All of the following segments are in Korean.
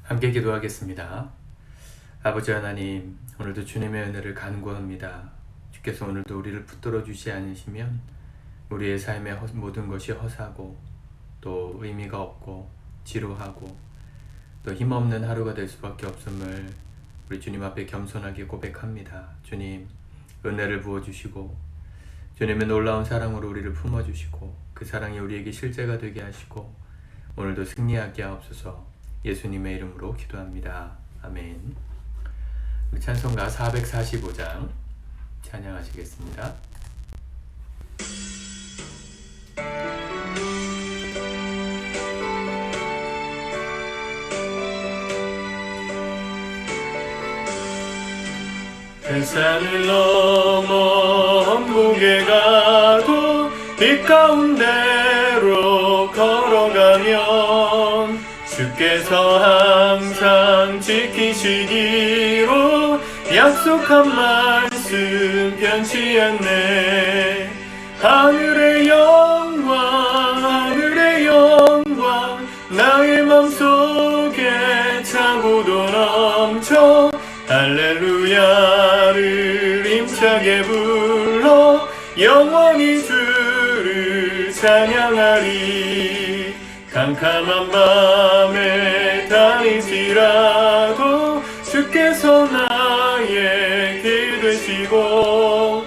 함께 기도하겠습니다. 아버지 하나님, 오늘도 주님의 은혜를 간구합니다. 주께서 오늘도 우리를 붙들어 주시 않으시면 우리의 삶의 모든 것이 허사고 또 의미가 없고 지루하고 또 힘없는 하루가 될 수밖에 없음을 우리 주님 앞에 겸손하게 고백합니다. 주님, 은혜를 부어주시고 주님의 놀라운 사랑으로 우리를 품어주시고 그 사랑이 우리에게 실제가 되게 하시고 오늘도 승리하게 하옵소서. 예수님의 이름으로 기도합니다. 아멘. 우리 찬송가 445장 찬양하시겠습니다. 햇산을 넘어 천국에 가도 빛 가운데로 걸어가면 주께서 항상 지키시기로 약속한 말씀 변치 않네. 하늘의 영광 나의 맘속에 차고도 넘쳐 할렐루야를 힘차게 불러 영원히 주를 찬양하리. 캄캄한 밤에 다닐지라도 주께서 나의 길 되시고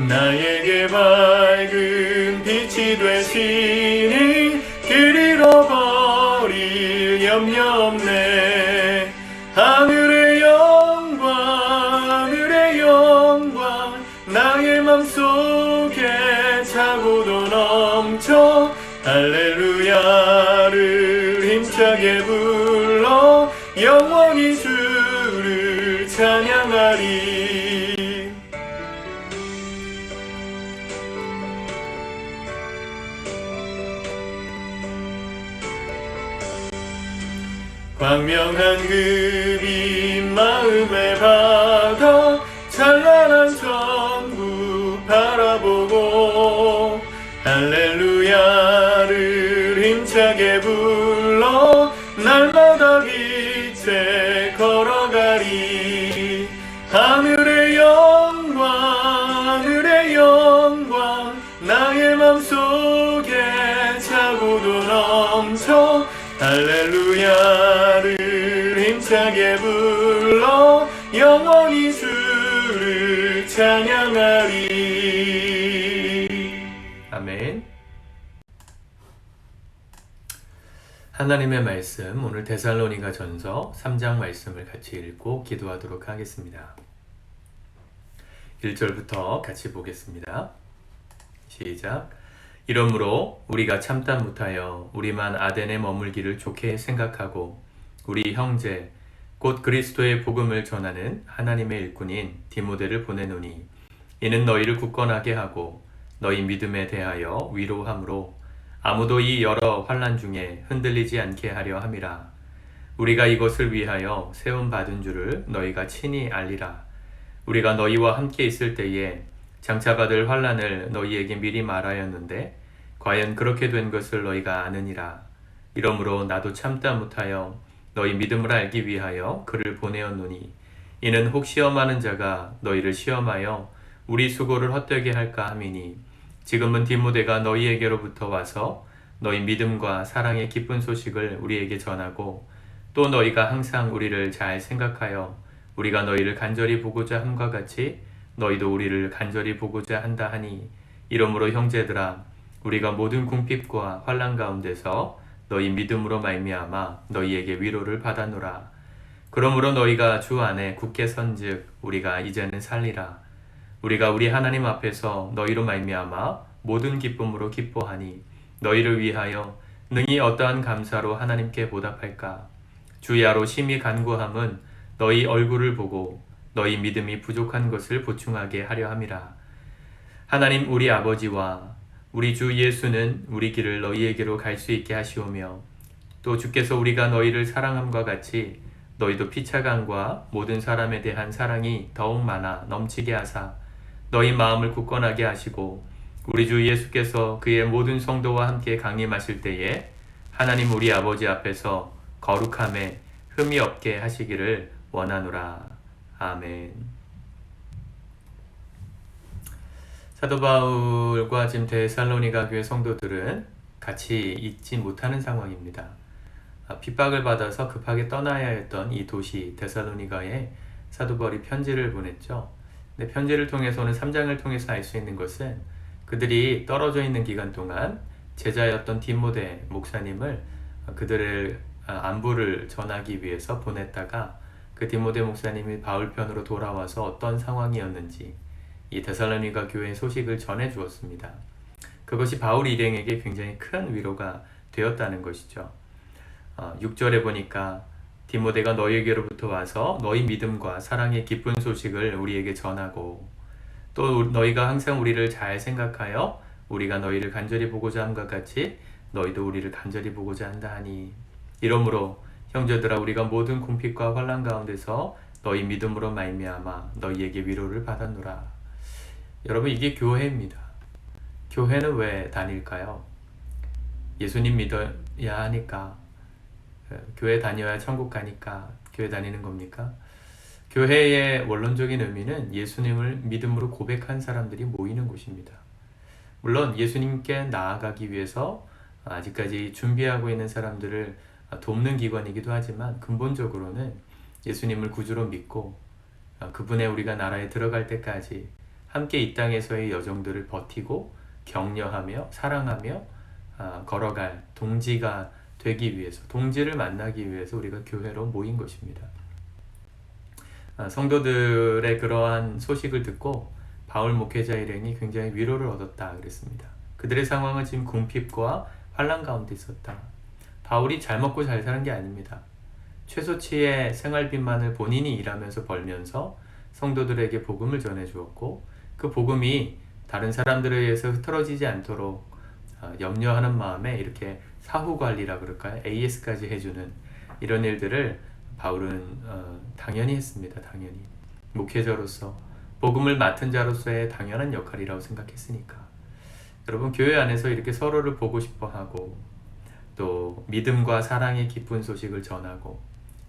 나에게 밝은 빛이 되시니 길 잃어버릴 염려 없네. 하늘의 영광 나의 맘속에 차고도 넘쳐 할렐루야를 힘차게 불러 영원히 주를 찬양하리. 광명한 그 빛 마음에 받아 찬란한 천국 바라보고 할렐루야를 힘차게 불러 날마다 빛에 걸어가리. 하늘의 영광 나의 맘속에 차고도 넘쳐 할렐루야를 힘차게 불러 영원히 주를 찬양하리. 아멘. 하나님의 말씀, 오늘 데살로니가 전서 3장 말씀을 같이 읽고 기도하도록 하겠습니다. 1절부터 같이 보겠습니다. 시작. 이러므로 우리가 참다 못하여 우리만 아덴에 머물기를 좋게 생각하고 우리 형제 곧 그리스도의 복음을 전하는 하나님의 일꾼인 디모데를 보내노니 이는 너희를 굳건하게 하고 너희 믿음에 대하여 위로함으로 아무도 이 여러 환난 중에 흔들리지 않게 하려 함이라. 우리가 이것을 위하여 세움 받은 줄을 너희가 친히 알리라. 우리가 너희와 함께 있을 때에 장차 받을 환난을 너희에게 미리 말하였는데 과연 그렇게 된 것을 너희가 아느니라. 이러므로 나도 참다 못하여 너희 믿음을 알기 위하여 그를 보내었노니 이는 혹 시험하는 자가 너희를 시험하여 우리 수고를 헛되게 할까 함이니 지금은 디모데가 너희에게로부터 와서 너희 믿음과 사랑의 기쁜 소식을 우리에게 전하고 또 너희가 항상 우리를 잘 생각하여 우리가 너희를 간절히 보고자 함과 같이 너희도 우리를 간절히 보고자 한다 하니 이러므로 형제들아 우리가 모든 궁핍과 환난 가운데서 너희 믿음으로 말미암아 너희에게 위로를 받아노라. 그러므로 너희가 주 안에 굳게 선즉 우리가 이제는 살리라. 우리가 우리 하나님 앞에서 너희로 말미암아 모든 기쁨으로 기뻐하니 너희를 위하여 능히 어떠한 감사로 하나님께 보답할까. 주야로 심히 간구함은 너희 얼굴을 보고 너희 믿음이 부족한 것을 보충하게 하려 함이라. 하나님 우리 아버지와 우리 주 예수는 우리 길을 너희에게로 갈 수 있게 하시오며 또 주께서 우리가 너희를 사랑함과 같이 너희도 피차간과 모든 사람에 대한 사랑이 더욱 많아 넘치게 하사 너희 마음을 굳건하게 하시고 우리 주 예수께서 그의 모든 성도와 함께 강림하실 때에 하나님 우리 아버지 앞에서 거룩함에 흠이 없게 하시기를 원하노라. 아멘. 사도 바울과 지금 데살로니가 교회 성도들은 같이 있지 못하는 상황입니다. 핍박을 받아서 급하게 떠나야 했던 이 도시 데살로니가에 사도 바울이 편지를 보냈죠. 근데 편지를 통해서는 3장을 통해서 알 수 있는 것은 그들이 떨어져 있는 기간 동안 제자였던 디모데 목사님을 그들의 안부를 전하기 위해서 보냈다가 그 디모데 목사님이 바울 편으로 돌아와서 어떤 상황이었는지 이 데살로니가 교회의 소식을 전해 주었습니다. 그것이 바울 일행에게 굉장히 큰 위로가 되었다는 것이죠. 6절에 보니까 디모데가 너희에게로부터 와서 너희 믿음과 사랑의 기쁜 소식을 우리에게 전하고 또 너희가 항상 우리를 잘 생각하여 우리가 너희를 간절히 보고자 함과 같이 너희도 우리를 간절히 보고자 한다 하니 이러므로 형제들아 우리가 모든 궁핍과 환난 가운데서 너희 믿음으로 말미암아 너희에게 위로를 받았노라. 여러분 이게 교회입니다. 교회는 왜 다닐까요? 예수님 믿어야 하니까 교회 다녀야 천국 가니까 교회 다니는 겁니까? 교회의 원론적인 의미는 예수님을 믿음으로 고백한 사람들이 모이는 곳입니다. 물론 예수님께 나아가기 위해서 아직까지 준비하고 있는 사람들을 돕는 기관이기도 하지만 근본적으로는 예수님을 구주로 믿고 그분의 우리가 나라에 들어갈 때까지 함께 이 땅에서의 여정들을 버티고 격려하며 사랑하며 걸어갈 동지가 되기 위해서 동지를 만나기 위해서 우리가 교회로 모인 것입니다. 성도들의 그러한 소식을 듣고 바울 목회자 일행이 굉장히 위로를 얻었다 그랬습니다. 그들의 상황은 지금 궁핍과 환난 가운데 있었다. 바울이 잘 먹고 잘 사는 게 아닙니다. 최소치의 생활비만을 본인이 일하면서 벌면서 성도들에게 복음을 전해 주었고 그 복음이 다른 사람들에 의해서 흐트러지지 않도록 염려하는 마음에 이렇게 사후관리라 그럴까요? AS까지 해주는 이런 일들을 바울은 당연히 했습니다. 당연히 목회자로서 복음을 맡은 자로서의 당연한 역할이라고 생각했으니까. 여러분 교회 안에서 이렇게 서로를 보고 싶어하고 또 믿음과 사랑의 기쁜 소식을 전하고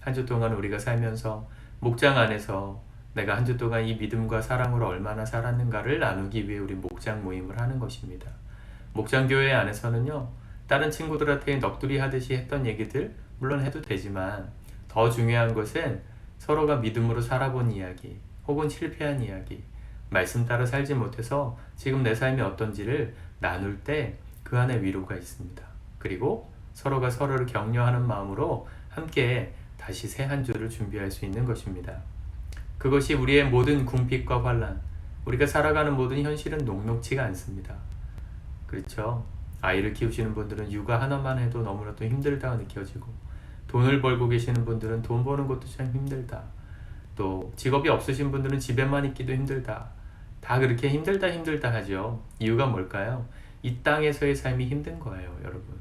한 주 동안 우리가 살면서 목장 안에서 내가 한 주 동안 이 믿음과 사랑으로 얼마나 살았는가를 나누기 위해 우리 목장 모임을 하는 것입니다. 목장교회 안에서는요, 다른 친구들한테 넋두리 하듯이 했던 얘기들 물론 해도 되지만 더 중요한 것은 서로가 믿음으로 살아본 이야기 혹은 실패한 이야기, 말씀 따라 살지 못해서 지금 내 삶이 어떤지를 나눌 때 그 안에 위로가 있습니다. 그리고 서로가 서로를 격려하는 마음으로 함께 다시 새 한 주를 준비할 수 있는 것입니다. 그것이 우리의 모든 궁핍과 환난, 우리가 살아가는 모든 현실은 녹록지가 않습니다. 그렇죠? 아이를 키우시는 분들은 육아 하나만 해도 너무나도 힘들다고 느껴지고 돈을 벌고 계시는 분들은 돈 버는 것도 참 힘들다. 또 직업이 없으신 분들은 집에만 있기도 힘들다. 다 그렇게 힘들다 하죠. 이유가 뭘까요? 이 땅에서의 삶이 힘든 거예요, 여러분.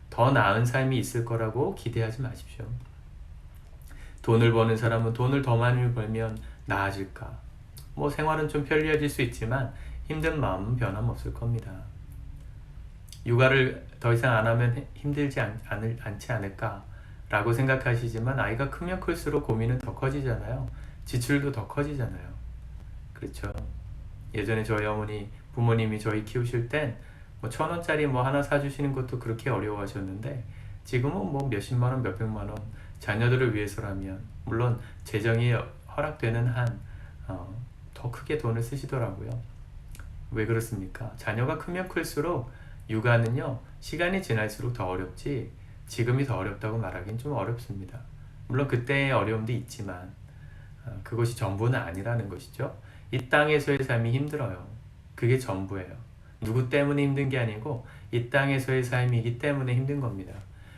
더 나은 삶이 있을 거라고 기대하지 마십시오. 돈을 버는 사람은 돈을 더 많이 벌면 나아질까? 뭐 생활은 좀 편리해질 수 있지만 힘든 마음은 변함없을 겁니다. 육아를 더 이상 안 하면 힘들지 않지 않을까? 라고 생각하시지만 아이가 크면 클수록 고민은 더 커지잖아요. 지출도 더 커지잖아요. 그렇죠? 예전에 저희 어머니, 부모님이 저희 키우실 땐 뭐 1,000원짜리 뭐 하나 사주시는 것도 그렇게 어려워하셨는데 지금은 뭐 몇십만 원, 몇백만 원 자녀들을 위해서라면 물론 재정이 허락되는 한 더 크게 돈을 쓰시더라고요. 왜 그렇습니까? 자녀가 크면 클수록 육아는요 시간이 지날수록 더 어렵지 지금이 더 어렵다고 말하기는 좀 어렵습니다. 물론 그때의 어려움도 있지만 그것이 전부는 아니라는 것이죠. 이 땅에서의 삶이 힘들어요. 그게 전부예요. 누구 때문에 힘든 게 아니고 이 땅에서의 삶이기 때문에 힘든 겁니다.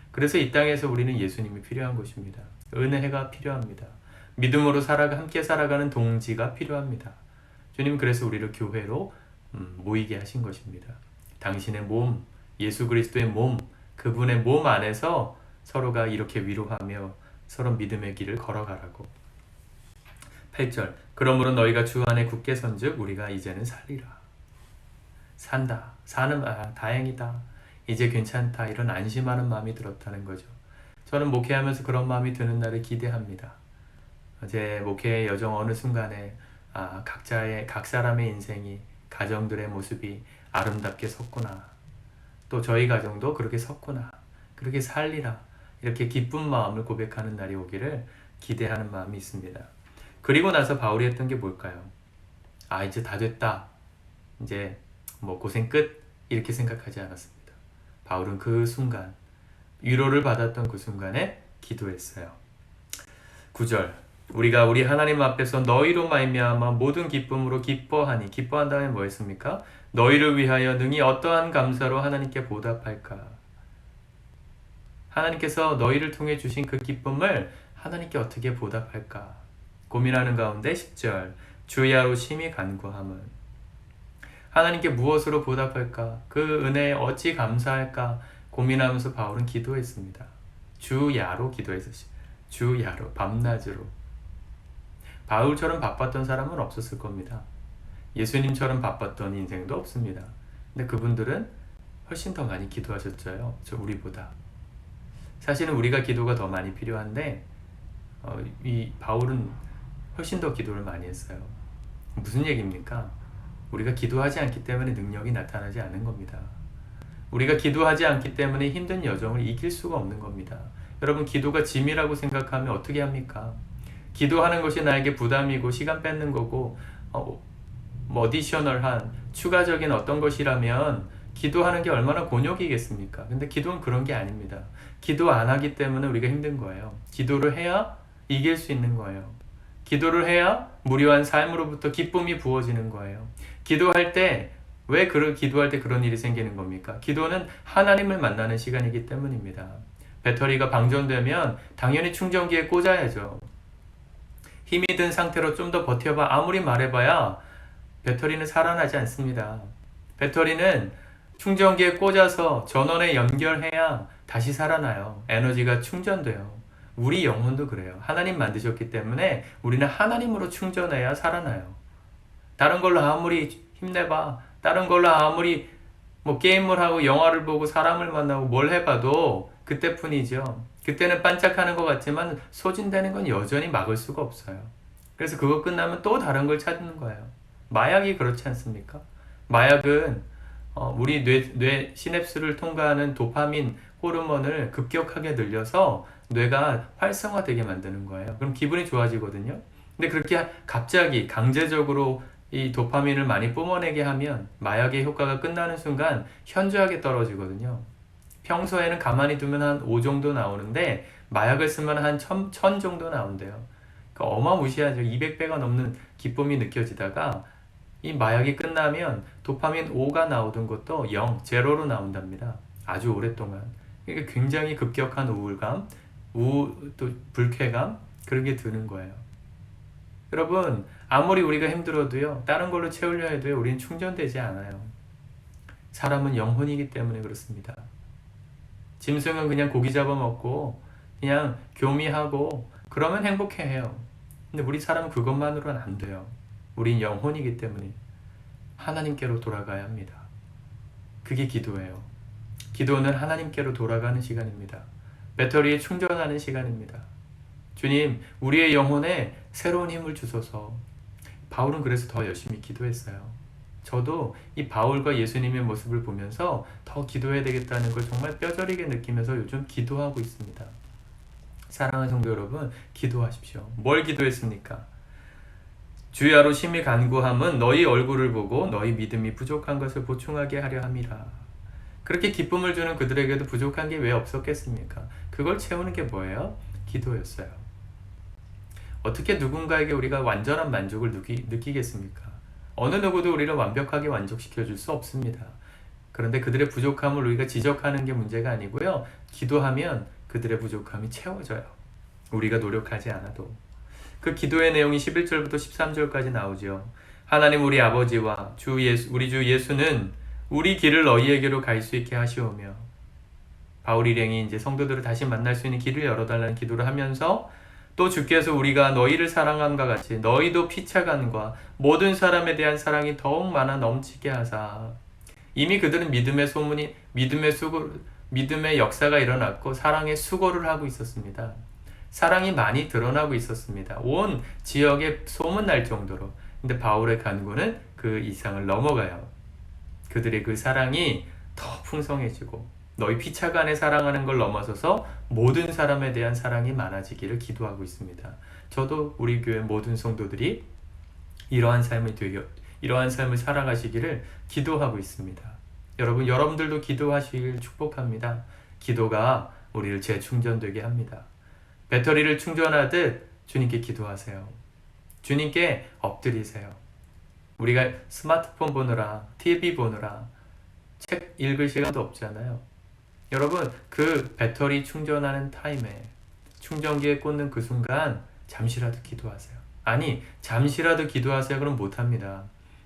그래서 이 땅에서 우리는 예수님이 필요한 것입니다. 은혜가 필요합니다. 믿음으로 함께 살아가는 동지가 필요합니다. 주님 그래서 우리를 교회로 모이게 하신 것입니다. 당신의 몸, 예수 그리스도의 몸, 그분의 몸 안에서 서로가 이렇게 위로하며 서로 믿음의 길을 걸어가라고. 8절 그러므로 너희가 주 안에 굳게 선즉 우리가 이제는 살리라. 다행이다. 이제 괜찮다. 이런 안심하는 마음이 들었다는 거죠. 저는 목회하면서 그런 마음이 드는 날을 기대합니다. 제 목회의 여정 어느 순간에 각 사람의 인생이, 가정들의 모습이 아름답게 섰구나. 또 저희 가정도 그렇게 섰구나. 그렇게 살리라. 이렇게 기쁜 마음을 고백하는 날이 오기를 기대하는 마음이 있습니다. 그리고 나서 바울이 했던 게 뭘까요? 이제 다 됐다. 이제 고생 끝. 이렇게 생각하지 않았습니다. 바울은 그 순간, 위로를 받았던 그 순간에 기도했어요. 9절, 우리가 우리 하나님 앞에서 너희로 말미암아 모든 기쁨으로 기뻐하니, 기뻐한 다음에 뭐 했습니까? 너희를 위하여 능히 어떠한 감사로 하나님께 보답할까? 하나님께서 너희를 통해 주신 그 기쁨을 하나님께 어떻게 보답할까? 고민하는 가운데 10절, 주야로 심히 간구함은, 하나님께 무엇으로 보답할까? 그 은혜에 어찌 감사할까? 고민하면서 바울은 기도했습니다. 주야로 기도했었어요. 주야로, 밤낮으로. 바울처럼 바빴던 사람은 없었을 겁니다. 예수님처럼 바빴던 인생도 없습니다. 근데 그분들은 훨씬 더 많이 기도하셨죠. 우리보다. 사실은 우리가 기도가 더 많이 필요한데 이 바울은 훨씬 더 기도를 많이 했어요. 무슨 얘기입니까? 우리가 기도하지 않기 때문에 능력이 나타나지 않는 겁니다. 우리가 기도하지 않기 때문에 힘든 여정을 이길 수가 없는 겁니다. 여러분, 기도가 짐이라고 생각하면 어떻게 합니까? 기도하는 것이 나에게 부담이고 시간 뺏는 거고 어디셔널한 추가적인 어떤 것이라면 기도하는 게 얼마나 곤욕이겠습니까? 근데 기도는 그런 게 아닙니다. 기도 안 하기 때문에 우리가 힘든 거예요. 기도를 해야 이길 수 있는 거예요. 기도를 해야 무료한 삶으로부터 기쁨이 부어지는 거예요. 기도할 때 기도할 때 그런 일이 생기는 겁니까? 기도는 하나님을 만나는 시간이기 때문입니다. 배터리가 방전되면 당연히 충전기에 꽂아야죠. 힘이 든 상태로 좀 더 버텨봐. 아무리 말해봐야 배터리는 살아나지 않습니다. 배터리는 충전기에 꽂아서 전원에 연결해야 다시 살아나요. 에너지가 충전돼요. 우리 영혼도 그래요. 하나님 만드셨기 때문에 우리는 하나님으로 충전해야 살아나요. 다른 걸로 아무리 힘내봐. 다른 걸로 아무리 게임을 하고 영화를 보고 사람을 만나고 뭘 해봐도 그때뿐이죠. 그때는 반짝하는 것 같지만 소진되는 건 여전히 막을 수가 없어요. 그래서 그거 끝나면 또 다른 걸 찾는 거예요. 마약이 그렇지 않습니까? 마약은 우리 뇌 시냅스를 통과하는 도파민 호르몬을 급격하게 늘려서 뇌가 활성화되게 만드는 거예요. 그럼 기분이 좋아지거든요. 근데 그렇게 갑자기 강제적으로 이 도파민을 많이 뿜어내게 하면 마약의 효과가 끝나는 순간 현저하게 떨어지거든요. 평소에는 가만히 두면 한 5 정도 나오는데 마약을 쓰면 한 1000 정도 나온대요. 그러니까 어마무시하죠. 200배가 넘는 기쁨이 느껴지다가 이 마약이 끝나면 도파민 5가 나오던 것도 0, 제로로 나온답니다. 아주 오랫동안. 그러니까 굉장히 급격한 우울감, 또 불쾌감, 그런 게 드는 거예요. 여러분, 아무리 우리가 힘들어도요, 다른 걸로 채우려 해도요, 우리는 충전되지 않아요. 사람은 영혼이기 때문에 그렇습니다. 짐승은 그냥 고기 잡아먹고 그냥 교미하고 그러면 행복해해요. 근데 우리 사람은 그것만으로는 안 돼요. 우린 영혼이기 때문에 하나님께로 돌아가야 합니다. 그게 기도예요. 기도는 하나님께로 돌아가는 시간입니다. 배터리에 충전하는 시간입니다. 주님, 우리의 영혼에 새로운 힘을 주소서. 바울은 그래서 더 열심히 기도했어요. 저도 이 바울과 예수님의 모습을 보면서 더 기도해야 되겠다는 걸 정말 뼈저리게 느끼면서 요즘 기도하고 있습니다. 사랑하는 성도 여러분, 기도하십시오. 뭘 기도했습니까? 주야로 심히 간구함은 너희 얼굴을 보고 너희 믿음이 부족한 것을 보충하게 하려 함이라. 그렇게 기쁨을 주는 그들에게도 부족한 게 왜 없었겠습니까? 그걸 채우는 게 뭐예요? 기도였어요. 어떻게 누군가에게 우리가 완전한 만족을 느끼겠습니까? 어느 누구도 우리를 완벽하게 만족시켜 줄 수 없습니다. 그런데 그들의 부족함을 우리가 지적하는 게 문제가 아니고요. 기도하면 그들의 부족함이 채워져요. 우리가 노력하지 않아도. 그 기도의 내용이 11절부터 13절까지 나오죠. 하나님 우리 아버지와 우리 주 예수는 우리 길을 너희에게로 갈 수 있게 하시오며, 바울 일행이 이제 성도들을 다시 만날 수 있는 길을 열어달라는 기도를 하면서 또 주께서 우리가 너희를 사랑함과 같이 너희도 피차간과 모든 사람에 대한 사랑이 더욱 많아 넘치게 하사. 이미 그들은 믿음의 믿음의 역사가 일어났고 사랑의 수고를 하고 있었습니다. 사랑이 많이 드러나고 있었습니다. 온 지역에 소문날 정도로. 근데 바울의 간구는 그 이상을 넘어가요. 그들의 그 사랑이 더 풍성해지고 너희 피차간에 사랑하는 걸 넘어서서 모든 사람에 대한 사랑이 많아지기를 기도하고 있습니다. 저도 우리 교회 모든 성도들이 이러한 삶을 살아가시기를 기도하고 있습니다. 여러분들도 기도하시길 축복합니다. 기도가 우리를 재충전되게 합니다. 배터리를 충전하듯 주님께 기도하세요. 주님께 엎드리세요. 우리가 스마트폰 보느라, TV 보느라, 책 읽을 시간도 없잖아요. 여러분, 그 배터리 충전하는 타임에 충전기에 꽂는 그 순간 잠시라도 기도하세요. 아니, 잠시라도 기도하세요. 그럼 못합니다.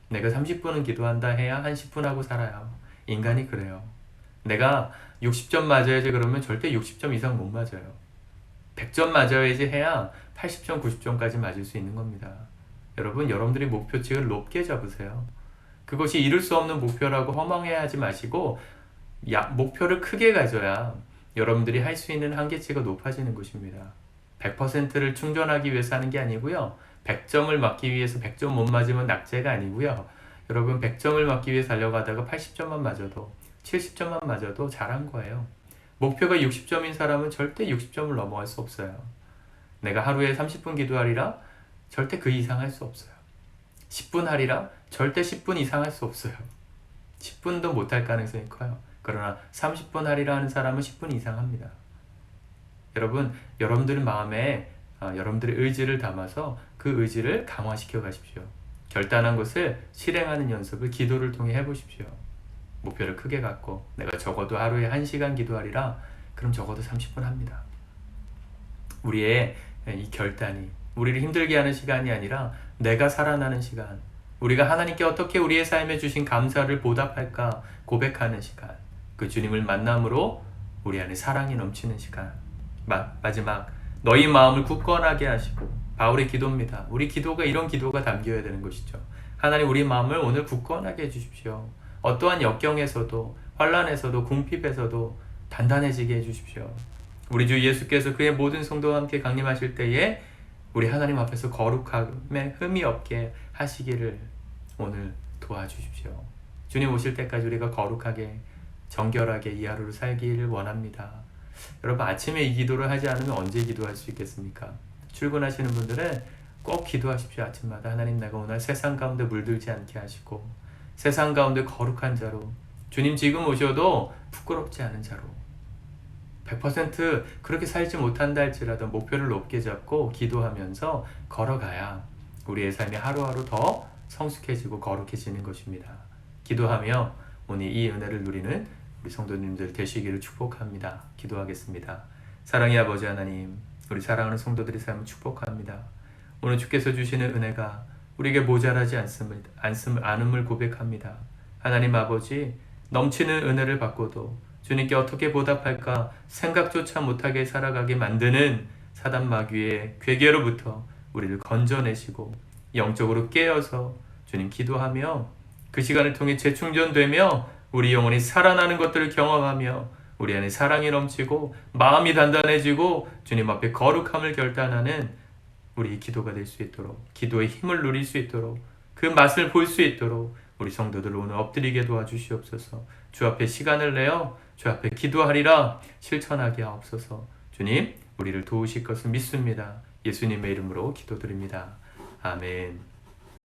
내가 30분은 기도한다 해야 한 10분 하고 살아요. 인간이 그래요. 내가 60점 맞아야지 그러면 절대 60점 이상 못 맞아요. 100점 맞아야지 해야 80점, 90점까지 맞을 수 있는 겁니다. 여러분들이 목표치를 높게 잡으세요. 그것이 이룰 수 없는 목표라고 허망해하지 마시고 목표를 크게 가져야 여러분들이 할 수 있는 한계치가 높아지는 것입니다. 100%를 충전하기 위해서 하는 게 아니고요. 100점을 맞기 위해서 100점 못 맞으면 낙제가 아니고요. 여러분 100점을 맞기 위해 달려가다가 80점만 맞아도 70점만 맞아도 잘한 거예요. 목표가 60점인 사람은 절대 60점을 넘어갈 수 없어요. 내가 하루에 30분 기도하리라 절대 그 이상 할 수 없어요. 10분 하리라 절대 10분 이상 할 수 없어요. 10분도 못할 가능성이 커요. 그러나 30분 하리라 하는 사람은 10분 이상 합니다. 여러분들 마음에 여러분들의 의지를 담아서 그 의지를 강화시켜 가십시오. 결단한 것을 실행하는 연습을 기도를 통해 해보십시오. 목표를 크게 갖고 내가 적어도 하루에 1시간 기도하리라 그럼 적어도 30분 합니다. 우리의 이 결단이 우리를 힘들게 하는 시간이 아니라 내가 살아나는 시간, 우리가 하나님께 어떻게 우리의 삶에 주신 감사를 보답할까 고백하는 시간, 그 주님을 만남으로 우리 안에 사랑이 넘치는 시간. 마지막 너희 마음을 굳건하게 하시고, 바울의 기도입니다. 우리 기도가 이런 기도가 담겨야 되는 것이죠. 하나님, 우리 마음을 오늘 굳건하게 해주십시오. 어떠한 역경에서도, 환난에서도, 궁핍에서도 단단해지게 해주십시오. 우리 주 예수께서 그의 모든 성도와 함께 강림하실 때에 우리 하나님 앞에서 거룩함에 흠이 없게 하시기를 오늘 도와주십시오. 주님 오실 때까지 우리가 거룩하게, 정결하게 이 하루를 살기를 원합니다. 여러분, 아침에 이 기도를 하지 않으면 언제 기도할 수 있겠습니까? 출근하시는 분들은 꼭 기도하십시오. 아침마다 하나님, 내가 오늘 세상 가운데 물들지 않게 하시고 세상 가운데 거룩한 자로, 주님 지금 오셔도 부끄럽지 않은 자로 100% 그렇게 살지 못한다 할지라도 목표를 높게 잡고 기도하면서 걸어가야 우리의 삶이 하루하루 더 성숙해지고 거룩해지는 것입니다. 기도하며 오늘 이 은혜를 누리는 우리 성도님들 되시기를 축복합니다. 기도하겠습니다. 사랑의 아버지 하나님, 우리 사랑하는 성도들의 삶을 축복합니다. 오늘 주께서 주시는 은혜가 우리에게 모자라지 않음을 고백합니다. 하나님 아버지, 넘치는 은혜를 받고도 주님께 어떻게 보답할까 생각조차 못하게 살아가게 만드는 사단 마귀의 괴계로부터 우리를 건져내시고 영적으로 깨어서 주님 기도하며 그 시간을 통해 재충전되며 우리 영혼이 살아나는 것들을 경험하며 우리 안에 사랑이 넘치고 마음이 단단해지고 주님 앞에 거룩함을 결단하는 우리 기도가 될 수 있도록, 기도의 힘을 누릴 수 있도록, 그 맛을 볼 수 있도록 우리 성도들 오늘 엎드리게 도와주시옵소서. 주 앞에 시간을 내어 주 앞에 기도하리라 실천하게 하옵소서. 주님, 우리를 도우실 것을 믿습니다. 예수님의 이름으로 기도드립니다. 아멘.